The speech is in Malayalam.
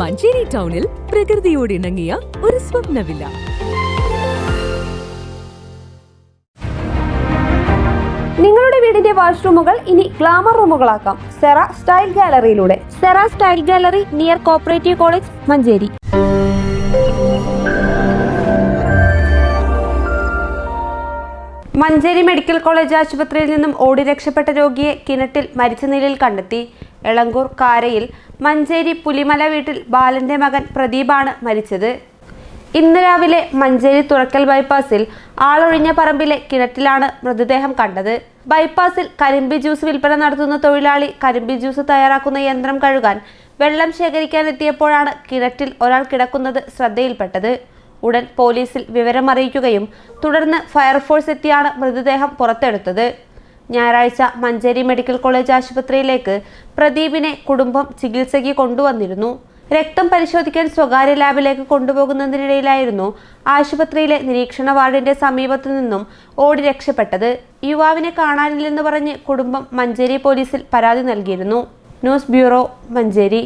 മഞ്ചേരി ടൗണിൽ പ്രകൃതിയോട് ഇണങ്ങിയ ഒരു സ്വപ്ന വില്ല. നിങ്ങളുടെ വീടിന്റെ വാഷ്റൂമുകൾ ഇനി ഗ്ലാമർ റൂമുകളാക്കാം സെറ സ്റ്റൈൽ ഗാലറിയിലൂടെ. Sera style gallery near cooperative college, Manjeri. Manjeri medical college ആശുപത്രിയിൽ നിന്നും ഓടി രക്ഷപ്പെട്ട രോഗിയെ കിണറ്റിൽ മരിച്ച നിലയിൽ കണ്ടെത്തി. എളങ്കൂർ കാരയിൽ മഞ്ചേരി പുലിമല വീട്ടിൽ ബാലന്റെ മകൻ പ്രദീപാണ് മരിച്ചത്. ഇന്ന് രാവിലെ മഞ്ചേരി തുറക്കൽ ബൈപ്പാസിൽ ആളൊഴിഞ്ഞ പറമ്പിലെ കിണറ്റിലാണ് മൃതദേഹം കണ്ടത്. ബൈപ്പാസിൽ കരിമ്പി ജ്യൂസ് വിൽപ്പന നടത്തുന്ന തൊഴിലാളി കരിമ്പി ജ്യൂസ് തയ്യാറാക്കുന്ന യന്ത്രം കഴുകാൻ വെള്ളം ശേഖരിക്കാനെത്തിയപ്പോഴാണ് കിണറ്റിൽ ഒരാൾ കിടക്കുന്നത് ശ്രദ്ധയിൽപ്പെട്ടത്. ഉടൻ പോലീസിൽ വിവരമറിയിക്കുകയും തുടർന്ന് ഫയർഫോഴ്സ് എത്തിയാണ് മൃതദേഹം പുറത്തെടുത്തത്. ഞായറാഴ്ച മഞ്ചേരി മെഡിക്കൽ കോളേജ് ആശുപത്രിയിലേക്ക് പ്രദീപിനെ കുടുംബം ചികിത്സയ്ക്ക് കൊണ്ടുവന്നിരുന്നു. രക്തം പരിശോധിക്കാൻ സ്വകാര്യ ലാബിലേക്ക് കൊണ്ടുപോകുന്നതിനിടയിലായിരുന്നു ആശുപത്രിയിലെ നിരീക്ഷണ വാർഡിന്റെ സമീപത്തു നിന്നും ഓടി രക്ഷപ്പെട്ടത്. യുവാവിനെ കാണാനില്ലെന്ന് പറഞ്ഞ് കുടുംബം മഞ്ചേരി പോലീസിൽ പരാതി നൽകിയിരുന്നു. News bureau, Manjeri.